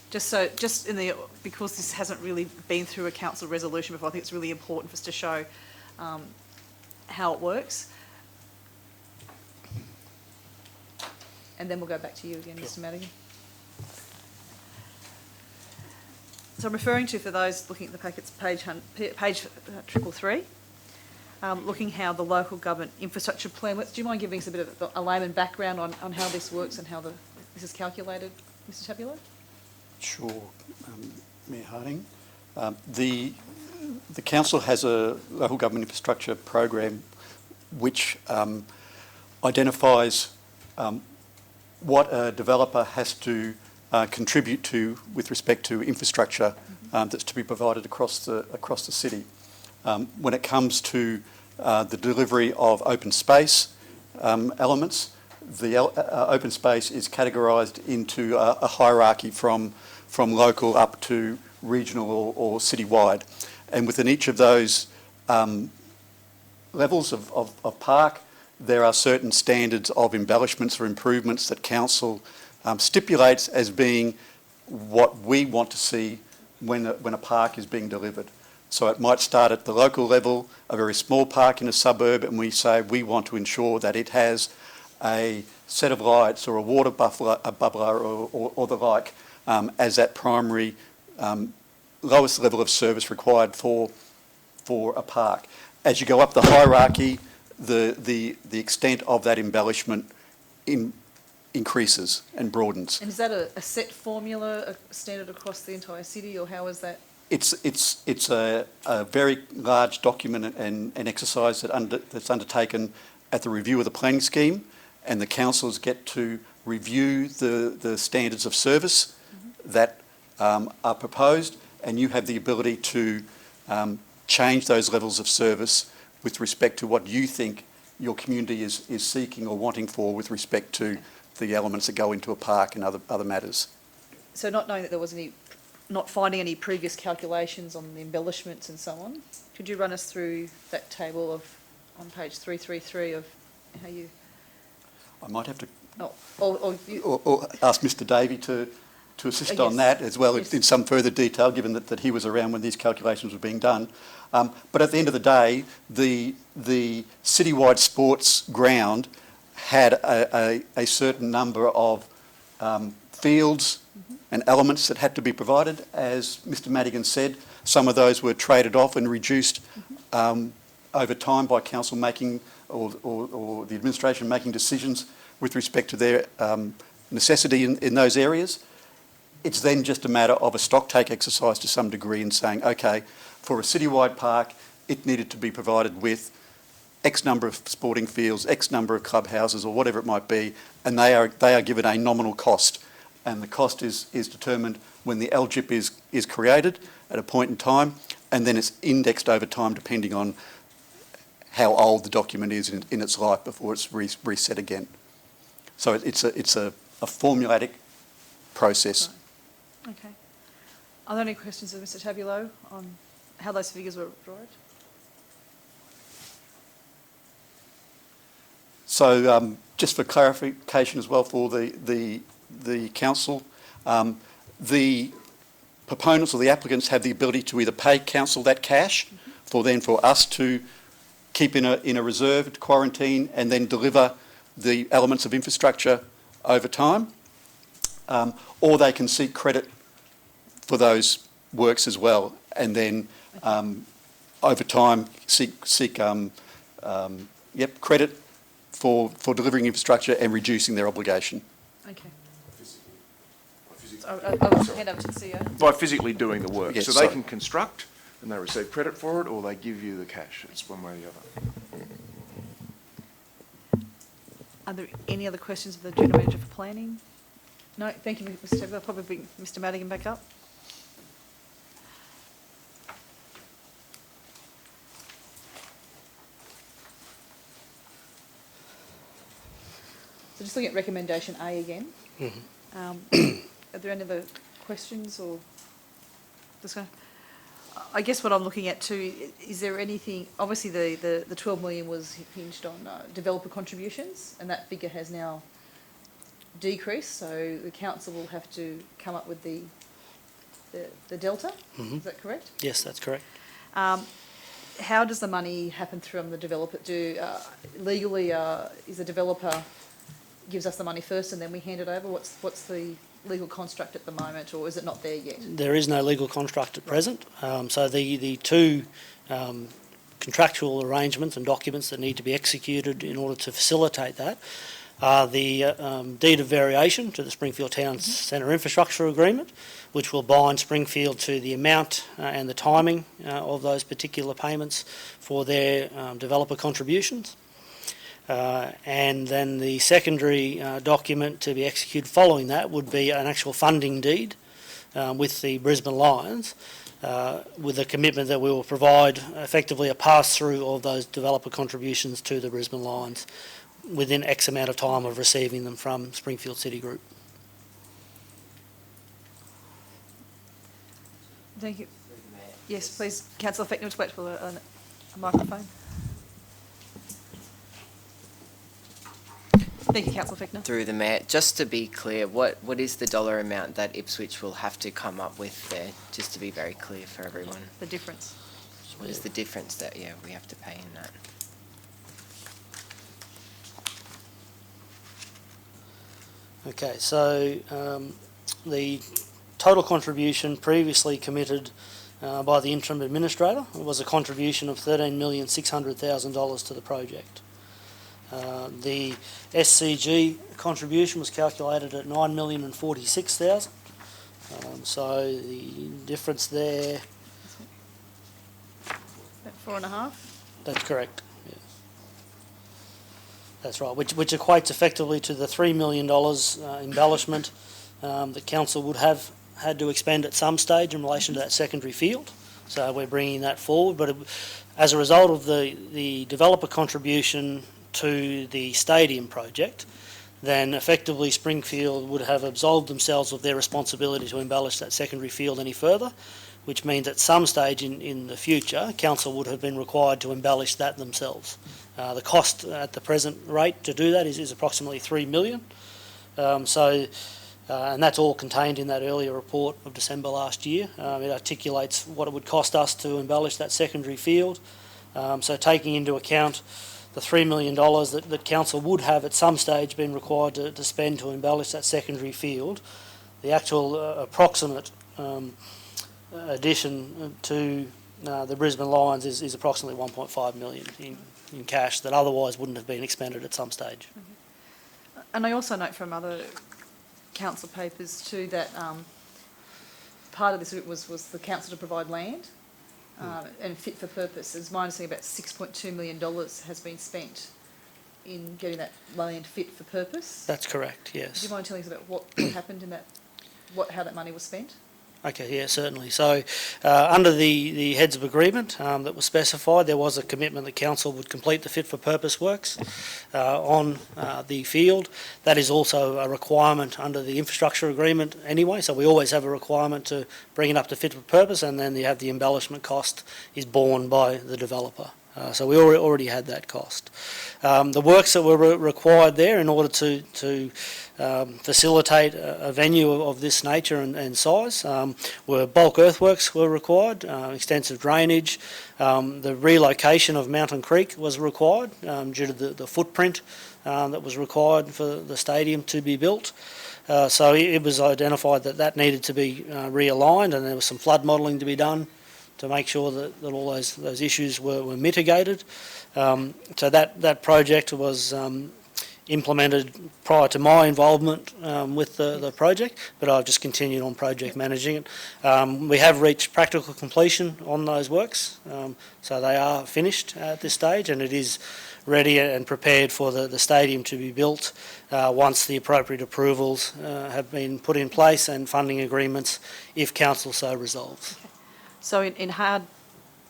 Because this hasn't really been through a council resolution before, I think it's really important for us to show how it works. And then we'll go back to you again, Mr Madigan. So I'm referring to, for those looking at the packets, page 333, looking how the local government infrastructure plan works. Do you mind giving us a bit of a layman background on how this works and how this is calculated, Mr Tabulo?
Sure, Mayor Harding. The council has a local government infrastructure program which identifies what a developer has to contribute to with respect to infrastructure that's to be provided across the city. When it comes to the delivery of open space elements, the open space is categorised into a hierarchy from local up to regional or citywide. And within each of those levels of park, there are certain standards of embellishments or improvements that council stipulates as being what we want to see when a park is being delivered. So it might start at the local level, a very small park in a suburb, and we say we want to ensure that it has a set of lights or a water bubbler or the like as that primary lowest level of service required for a park. As you go up the hierarchy, the extent of that embellishment increases and broadens.
And is that a set formula, a standard across the entire city, or how is that?
It's a very large document and exercise that's undertaken at the review of the planning scheme, and the councils get to review the standards of service that are proposed, and you have the ability to change those levels of service with respect to what you think your community is seeking or wanting for with respect to the elements that go into a park and other matters.
So not knowing that there was not finding any previous calculations on the embellishments and so on, could you run us through that table on page 333 of how you...
I might have to
or
ask Mr Davey to assist on that as well in some further detail, given that he was around when these calculations were being done. But at the end of the day, the citywide sports ground had a certain number of fields and elements that had to be provided. As Mr Madigan said, some of those were traded off and reduced over time by council making or the administration making decisions with respect to their necessity in those areas. It's then just a matter of a stock take exercise to some degree in saying, okay, for a citywide park, it needed to be provided with
X number of sporting fields, X number of clubhouses, or whatever it might be, and they are given a nominal cost, and the cost is determined when the LGIP is created at a point in time, and then it's indexed over time depending on how old the document is in its life before it's reset again. So it's a formulaic process.
Right. Okay. Are there any questions of Mr Tabulo on how those figures were derived?
So just for clarification as well for the council, the proponents or the applicants have the ability to either pay council that cash for us to keep in a reserved quarantine and then deliver the elements of infrastructure over time, or they can seek credit for those works as well, and then over time seek credit for delivering infrastructure and reducing their obligation.
Okay. I'll hand over to the CEO.
By physically doing the work.
Yes,
so they can construct and they receive credit for it, or they give you the cash. It's one way or the other.
Are there any other questions of the General Manager for Planning? No, thank you, Mr Tabulo. I'll probably bring Mr Madigan back up. So just looking at recommendation A again. Are there any other questions or discussion? I guess what I'm looking at too, is there anything, obviously the 12 million was hinged on developer contributions, and that figure has now decreased, so the council will have to come up with the delta, is that correct?
Yes, that's correct.
How does the money happen from the developer? Legally, is the developer gives us the money first and then we hand it over? What's the legal construct at the moment, or is it not there yet?
There is no legal construct at present. So the two contractual arrangements and documents that need to be executed in order to facilitate that are the deed of variation to the Springfield Town Centre Infrastructure Agreement, which will bind Springfield to the amount and the timing of those particular payments for their developer contributions. And then the secondary document to be executed following that would be an actual funding deed with the Brisbane Lions, with a commitment that we will provide effectively a pass-through of those developer contributions to the Brisbane Lions within X amount of time of receiving them from Springfield City Group.
Thank you. Yes, please, Councillor Fechner, to wait for a microphone. Thank you, Councillor Fechner.
Through the Mayor, just to be clear, what is the dollar amount that Ipswich will have to come up with there, just to be very clear for everyone?
The difference.
What is the difference that, we have to pay in that?
Okay, so the total contribution previously committed by the interim administrator was a contribution of $13,600,000 to the project. The SCG contribution was calculated at $9,046,000. So the difference there.
About 4.5.
That's correct. Yeah. That's right. Which equates effectively to the $3 million embellishment that council would have had to expend at some stage in relation to that secondary field. So we're bringing that forward. But as a result of the developer contribution to the stadium project, then effectively Springfield would have absolved themselves of their responsibility to embellish that secondary field any further, which means at some stage in the future, council would have been required to embellish that themselves. The cost at the present rate to do that is approximately $3 million. And that's all contained in that earlier report of December last year. It articulates what it would cost us to embellish that secondary field. So taking into account the $3 million that council would have at some stage been required to spend to embellish that secondary field, the actual approximate addition to the Brisbane Lions is approximately $1.5 million in cash that otherwise wouldn't have been expended at some stage.
Mm-hmm. And I also note from other council papers too that part of this was the council to provide land and fit for purpose. As my understanding, about $6.2 million has been spent in getting that land fit for purpose.
That's correct,
Do
yes.
you mind telling us about what happened in that, how that money was spent?
Okay, yeah, certainly. So, under the heads of agreement that was specified, there was a commitment that council would complete the fit for purpose works on the field. That is also a requirement under the infrastructure agreement anyway, so we always have a requirement to bring it up to fit for purpose, and then you have the embellishment cost is borne by the developer. So we already had that cost. The works that were required there in order to facilitate a venue of this nature and size were bulk earthworks were required, extensive drainage. The relocation of Mountain Creek was required due to the footprint that was required for the stadium to be built. So it was identified that needed to be realigned, and there was some flood modelling to be done to make sure that all those issues were mitigated. So that project was implemented prior to my involvement with the project, but I've just continued on project managing it. We have reached practical completion on those works, so they are finished at this stage, and it is ready and prepared for the stadium to be built once the appropriate approvals have been put in place and funding agreements, if council so resolves.
Okay. So in hard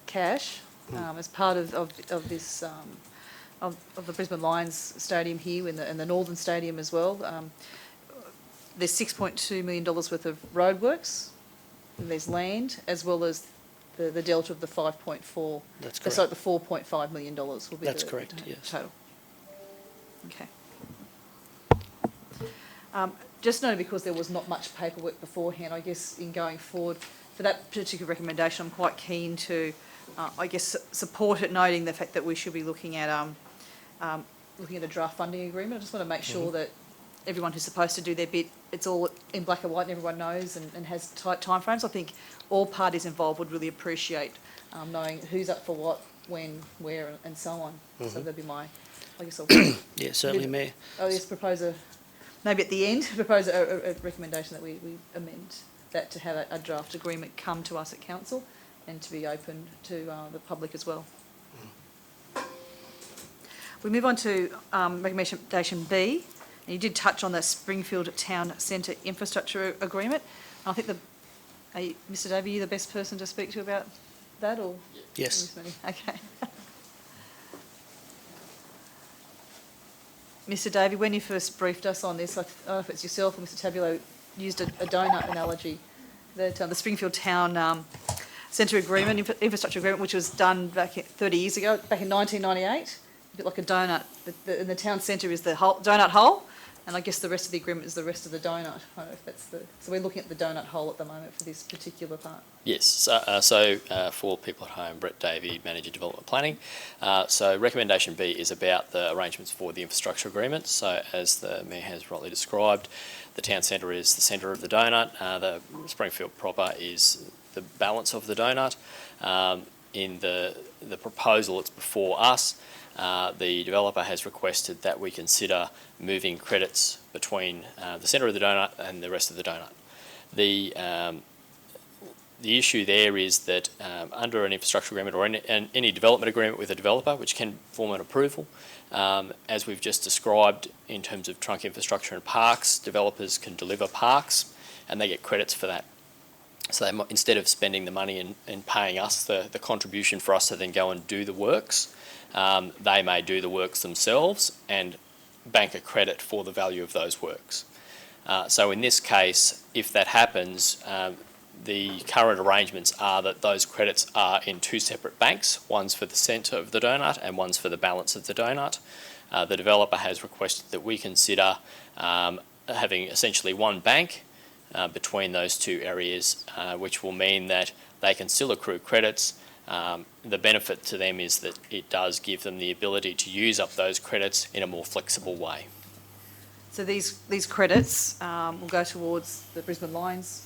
cash, as part of this of the Brisbane Lions Stadium here and the Northern Stadium as well, there's $6.2 million worth of roadworks, and there's land, as well as the delta of the 5.4.
That's correct.
So the $4.5 million will be
That's
the
correct, yes.
total. Okay. Just noting, because there was not much paperwork beforehand, I guess in going forward for that particular recommendation, I'm quite keen to, support it, noting the fact that we should be looking at a draft funding agreement. I just want to make sure that everyone who's supposed to do their bit, it's all in black and white and everyone knows and has tight timeframes. I think all parties involved would really appreciate knowing who's up for what, when, where, and so on. So that'd be my,
Yeah, certainly, Mayor.
Maybe at the end, propose a recommendation that we amend that to have a draft agreement come to us at council and to be open to the public as well. We move on to recommendation B. And you did touch on the Springfield Town Centre Infrastructure Agreement. I think Mr. Davey, are you the best person to speak to about that, or?
Yes.
Okay. Mr. Davey, when you first briefed us on this, I don't know if it's yourself or Mr. Tabulo used a donut analogy, that the Springfield Town Centre Agreement, Infrastructure Agreement, which was done back 30 years ago, back in 1998, a bit like a donut. And the town centre is the donut hole, and I guess the rest of the agreement is the rest of the donut. I don't know if that's so we're looking at the donut hole at the moment for this particular part.
Yes, so for people at home, Brett Davey, Manager Development Planning. So recommendation B is about the arrangements for the infrastructure agreement. So as the Mayor has rightly described, the town centre is the centre of the donut. The Springfield proper is the balance of the donut. In the proposal that's before us, the developer has requested that we consider moving credits between the centre of the donut and the rest of the donut. The issue there is that under an infrastructure agreement or any development agreement with a developer, which can form an approval, as we've just described in terms of trunk infrastructure and parks, developers can deliver parks and they get credits for that. So they might, instead of spending the money and paying us the contribution for us to then go and do the works, they may do the works themselves and bank a credit for the value of those works. So in this case, if that happens, the current arrangements are that those credits are in two separate banks. One's for the centre of the donut and one's for the balance of the donut. The developer has requested that we consider having essentially one bank between those two areas, which will mean that they can still accrue credits. The benefit to them is that it does give them the ability to use up those credits in a more flexible way.
So these credits will go towards the Brisbane Lions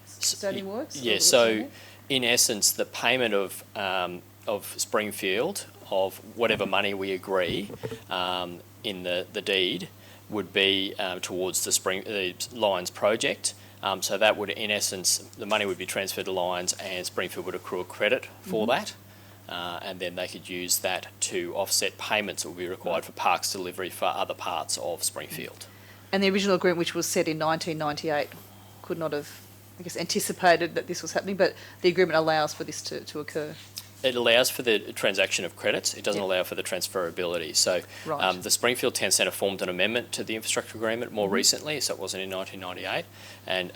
stadium works?
Yeah, so in essence, the payment of Springfield, of whatever money we agree in the deed, would be towards the Lions project. So that would, in essence, the money would be transferred to Lions and Springfield would accrue a credit for that. And then they could use that to offset payments that would be required for parks delivery for other parts of Springfield.
And the original agreement, which was set in 1998, could not have, I guess, anticipated that this was happening, but the agreement allows for this to occur.
It allows for the transaction of credits. It doesn't allow for the transferability. So
Right.
the Springfield Town Centre formed an amendment to the infrastructure agreement more recently, so it wasn't in 1998. And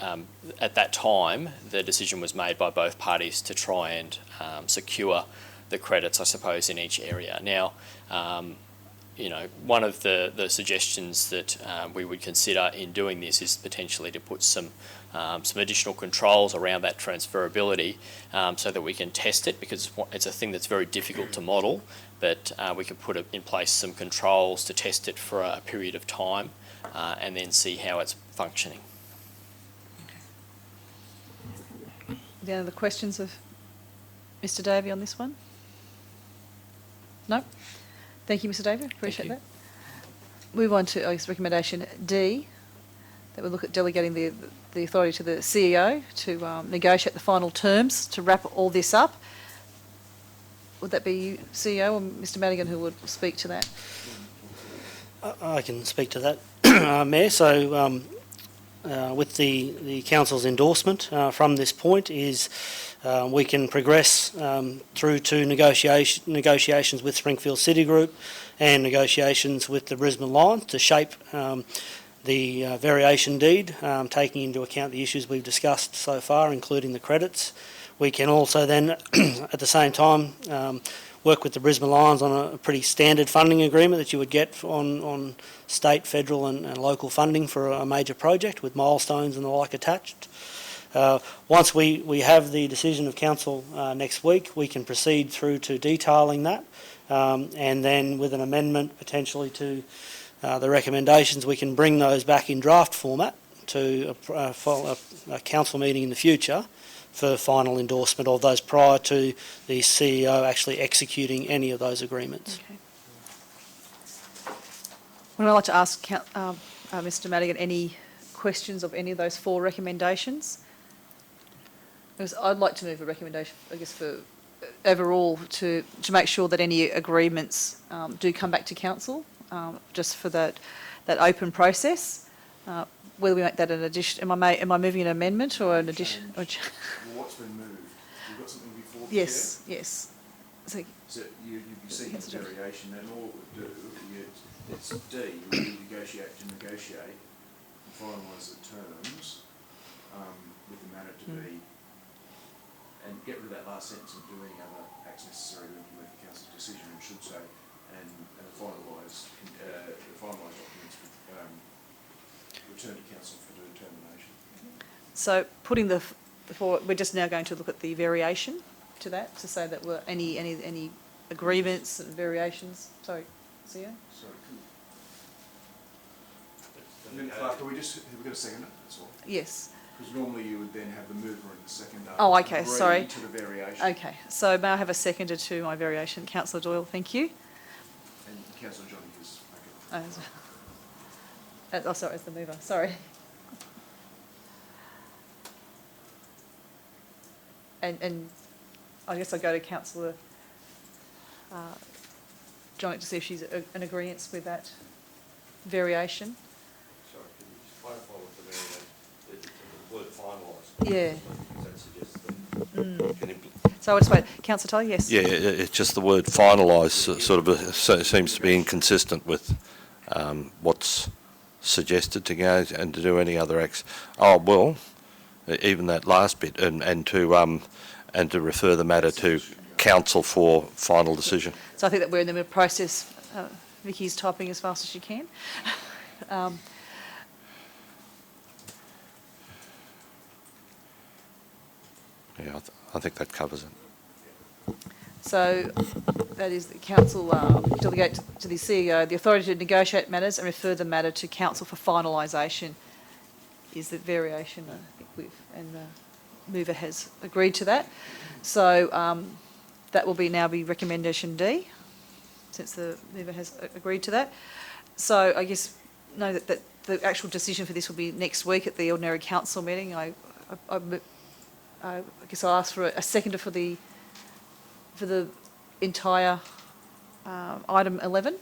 at that time, the decision was made by both parties to try and secure the credits, I suppose, in each area. Now, one of the suggestions that we would consider in doing this is potentially to put some additional controls around that transferability so that we can test it, because it's a thing that's very difficult to model, but we could put in place some controls to test it for a period of time and then see how it's functioning.
Any other questions of Mr Davey on this one? No? Thank you, Mr Davey. Appreciate that. Move on to, I guess, recommendation D, that we look at delegating the authority to the CEO to negotiate the final terms to wrap all this up. Would that be you, CEO, or Mr Madigan, who would speak to that?
I can speak to that, Mayor. So with the council's endorsement from this point is we can progress through to negotiations with Springfield City Group and negotiations with the Brisbane Lions to shape the variation deed, taking into account the issues we've discussed so far, including the credits. We can also then, at the same time, work with the Brisbane Lions on a pretty standard funding agreement that you would get on state, federal and local funding for a major project with milestones and the like attached. Once we have the decision of council next week, we can proceed through to detailing that, and then with an amendment potentially to the recommendations, we can bring those back in draft format to a council meeting in the future for final endorsement of those prior to the CEO actually executing any of those agreements.
Okay. Would I like to ask Mr Madigan any questions of any of those four recommendations? Because I'd like to move a recommendation, I guess, for overall to make sure that any agreements do come back to council, just for that open process. Whether we make that an addition, am I moving an amendment or an addition?
Well, what's been moved? You've got something before the
Yes, yes. So
you'd be seeking a variation, and all it would do, it's D, we negotiate and finalise the terms with the matter to be, and get rid of that last sentence and do any other acts necessary to implement the council's decision, and should say, and finalise documents return to council for determination.
So putting we're just now going to look at the variation to that, to say that were any agreements and variations. Sorry, CEO?
Sorry. Clerk, have we got a second? That's all.
Yes.
Because normally you would then have the mover and the seconder.
Oh, okay,
agree
sorry.
to the variation.
Okay, so may I have a seconder to my variation? Councillor Doyle, thank you.
And Councillor Johnny is
Oh, sorry, it's the mover, sorry. And I guess I'll go to Councillor Johnny to see if she's in agreement with that variation.
Sorry, can you just clarify what the word finalised?
Yeah.
That suggests that
So I'll just wait. Councillor Tully, yes?
Yeah, it's just the word finalised sort of seems to be inconsistent with what's suggested to go and to do any other acts. Oh, well, even that last bit, and to refer the matter to council for final decision.
So I think that we're in the process. Vicky's typing as fast as she can.
Yeah, I think that covers it.
So that is the council delegate to the CEO the authority to negotiate matters and refer the matter to council for finalisation is the variation, I think and the mover has agreed to that. So that will now be recommendation D, since the mover has agreed to that. So I guess know that the actual decision for this will be next week at the ordinary council meeting. I guess I'll ask for a seconder for the entire item 11.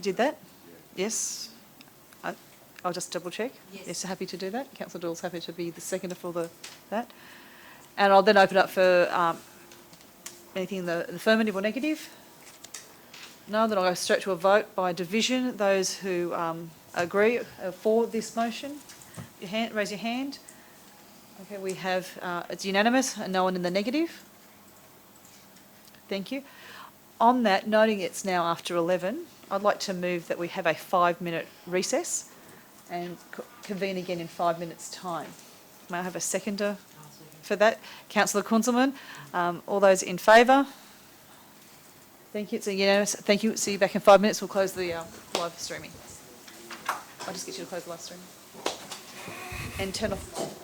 Did that? Yes. I'll just double check. Yes, happy to do that. Councillor Doyle's happy to be the seconder for that. And I'll then open up for anything in the affirmative or negative. No, then I'll go straight to a vote by division. Those who agree for this motion, raise your hand. Okay, we have, it's unanimous and no one in the negative. Thank you. On that, noting it's now after 11, I'd like to move that we have a 5-minute recess and convene again in 5 minutes' time. May I have a seconder for that? Councillor Kunzelman, all those in favour? Thank you, it's unanimous. Thank you, see you back in 5 minutes. We'll close the live streaming. I'll just get you to close the live streaming. And turn off